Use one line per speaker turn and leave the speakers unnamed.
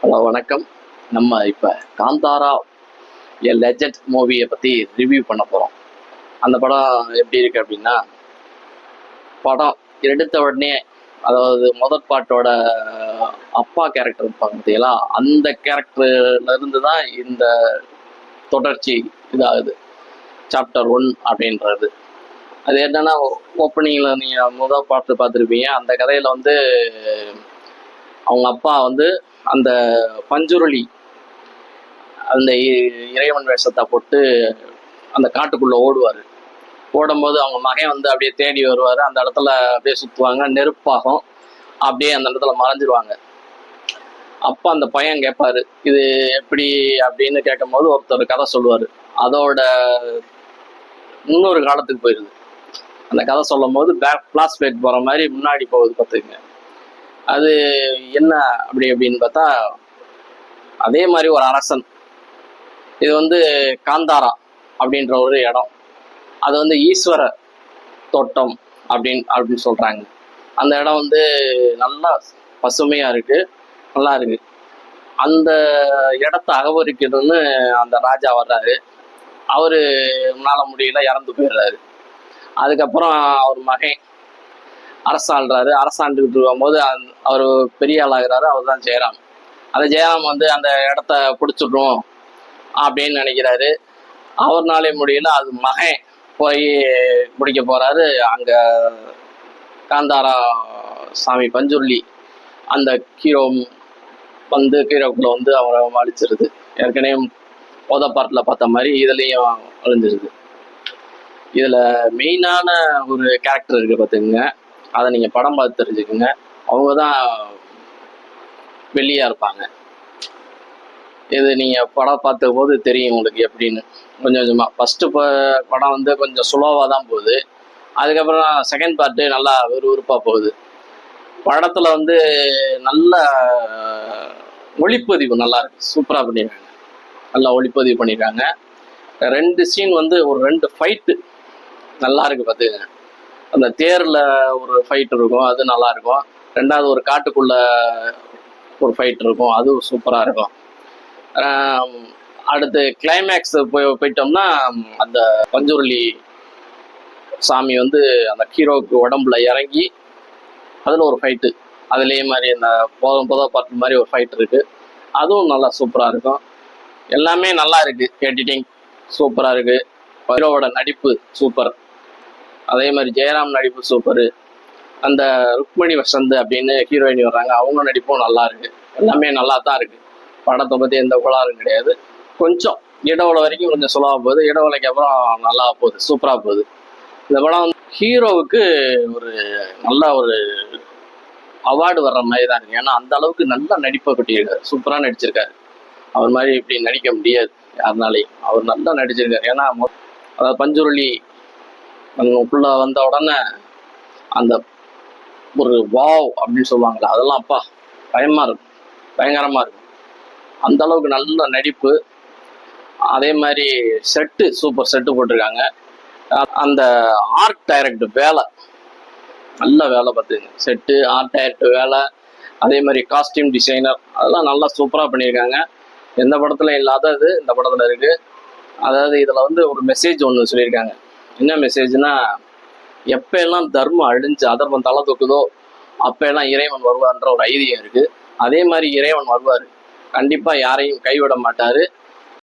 Hello வணக்கம். நம்ம இப்போ காந்தாரா எ லெஜண்ட் மூவியை பற்றி ரிவ்யூ பண்ண போகிறோம். அந்த படம் எப்படி இருக்கு அப்படின்னா, படம் எடுத்த உடனே, அதாவது முதல் பாட்டோட அப்பா கேரக்டர் இருப்பாங்க பார்த்தீங்களா, அந்த கேரக்டர்ல இருந்து தான் இந்த தொடர்ச்சி இதாகுது. சாப்டர் 1 அப்படின்றது அது என்னன்னா, ஓப்பனிங்கில் நீங்கள் முதல் பாட்டு பார்த்துருப்பீங்க. அந்த கதையில் வந்து அவங்க அப்பா வந்து அந்த பஞ்சுருளி அந்த இறைவன் வேஷத்தை போட்டு அந்த காட்டுக்குள்ளே ஓடுவார். ஓடும்போது அவங்க மகன் வந்து அப்படியே தேடி வருவார். அந்த இடத்துல அப்படியே சுற்றுவாங்க, நெருப்பாகும், அப்படியே அந்த இடத்துல மறைஞ்சிருவாங்க. அப்போ அந்த பையன் கேட்பாரு, இது எப்படி அப்படின்னு கேட்கும்போது ஒருத்தர் கதை சொல்லுவார். அதோட முன்னொரு காலத்துக்கு போயிடுது. அந்த கதை சொல்லும் போது ஃப்ளாஷ்பேக் போகிற மாதிரி முன்னாடி போகுது பார்த்துக்குங்க. அது என்ன அப்படின்னு பார்த்தா, அதே மாதிரி ஒரு அரசன், இது வந்து காந்தாரா அப்படின்ற ஒரு இடம், அது வந்து ஈஸ்வர தோட்டம் அப்படின்னு சொல்கிறாங்க. அந்த இடம் வந்து நல்லா பசுமையாக இருக்குது, நல்லா இருக்குது. அந்த இடத்த அகவரிக்கணும்னு அந்த ராஜா வர்றாரு. அவர் முன்னால் முடியல, இறந்து போயிடுறாரு. அதுக்கப்புறம் அவர் மகன் அரசாள்றாரு. அரசாண்டுக்கிட்டு இருக்கும்போது அவர் பெரிய ஆளாகிறாரு. அவர் தான் ஜெயராம். அந்த ஜெயராம் வந்து அந்த இடத்த பிடிச்சிடணும் அப்படின்னு நினைக்கிறாரு. அவர்னாலே முடியல, அது மகன் போய் முடிக்க போகிறாரு. அங்கே காந்தாரா சாமி பஞ்சுருளி அந்த ஹீரோ வந்து ஹீரோக்குள்ளே வந்து அவரை அழிச்சிருது. ஏற்கனவே பாட்டில் பார்த்த மாதிரி இதுலேயும் அழிஞ்சிருது. இதில் மெயினான ஒரு கேரக்டர் இருக்குது பார்த்துக்குங்க. அதை நீங்கள் படம் பார்த்து தெரிஞ்சுக்குங்க. அவங்க தான் வெளியாக இருப்பாங்க. இது நீங்கள் படம் பார்த்த போது தெரியும் உங்களுக்கு எப்படின்னு. கொஞ்சம் கொஞ்சமாக ஃபஸ்ட்டு படம் வந்து கொஞ்சம் ஸ்லோவாக தான் போகுது. அதுக்கப்புறம் செகண்ட் பார்ட்டு நல்லா விறுவிறுப்பாக போகுது. படத்தில் வந்து நல்ல ஒளிப்பதிவு நல்லா இருக்குது, சூப்பராக பண்ணியிருக்காங்க. நல்லா ஒளிப்பதிவு பண்ணியிருக்காங்க. 2 சீன் வந்து ஒரு 2 ஃபைட்டு நல்லா இருக்குது பார்த்துக்கங்க. அந்த தேரில் ஒரு ஃபைட் இருக்கும், அது நல்லாயிருக்கும். 2வது ஒரு காட்டுக்குள்ளே ஒரு ஃபைட் இருக்கும், அதுவும் சூப்பராக இருக்கும். அடுத்து கிளைமேக்ஸ் போயிட்டோம்னா, அந்த பஞ்சுருளி சாமி வந்து அந்த ஹீரோவுக்கு உடம்புல இறங்கி அதில் ஒரு ஃபைட்டு, அதுலேயே மாதிரி அந்த புத பாட்டு மாதிரி ஒரு ஃபைட் இருக்குது, அதுவும் நல்லா சூப்பராக இருக்கும். எல்லாமே நல்லா இருக்குது. எடிட்டிங் சூப்பராக இருக்குது. ஹீரோவோட நடிப்பு சூப்பர். அதே மாதிரி ஜெயராம் நடிப்பு சூப்பரு. அந்த ருக்மணி வசந்த் அப்படின்னு ஹீரோயினி வர்றாங்க, அவங்க நடிப்பும் நல்லா இருக்குது. எல்லாமே நல்லா தான் இருக்குது. படத்தை பற்றி எந்த கோளாறும் கிடையாது. கொஞ்சம் இடஒலை வரைக்கும் கொஞ்சம் சுலவாக போகுது, இடஒலைக்கு அப்புறம் நல்லா போகுது, சூப்பராக போகுது. இந்த படம் வந்து ஹீரோவுக்கு ஒரு நல்ல ஒரு அவார்டு வர்ற மாதிரி தான் இருக்குது. ஏன்னா அந்த அளவுக்கு நல்லா நடிப்பை கொட்டியிருக்காரு, சூப்பராக நடிச்சிருக்காரு. அவர் மாதிரி இப்படி நடிக்க முடியாது யாருனாலையும். அவர் நல்லா நடிச்சிருக்காரு. ஏன்னா அதாவது பஞ்சுருளி உள்ள வந்த உடனே அந்த ஒரு வாவ் அப்படின்னு சொல்லுவாங்களே, அதெல்லாம் அப்பா பயமாக இருக்கும், பயங்கரமாக இருக்கும். அந்த அளவுக்கு நல்ல நடிப்பு. அதே மாதிரி செட்டு சூப்பர் செட்டு போட்டிருக்காங்க. அந்த ஆர்ட் டைரக்ட் வேலை, நல்ல வேலை பார்த்துங்க. செட்டு, ஆர்ட் டைரக்ட் வேலை, அதே மாதிரி காஸ்டியூம் டிசைனர், அதெல்லாம் நல்லா சூப்பராக பண்ணியிருக்காங்க. எந்த படத்துல இல்லாதது இந்த படத்தில் இருக்குது. அதாவது இதில் வந்து ஒரு மெசேஜ் ஒன்று சொல்லியிருக்காங்க. என்ன மெசேஜ்னா, எப்போ எல்லாம் தர்மம் அழிஞ்சு அதர்மம் தலை தூக்குதோ அப்போ எல்லாம் இறைவன் வருவார்ன்ற ஒரு ஐதீகம் இருக்குது. அதே மாதிரி இறைவன் வருவார், கண்டிப்பாக யாரையும் கைவிட மாட்டார்.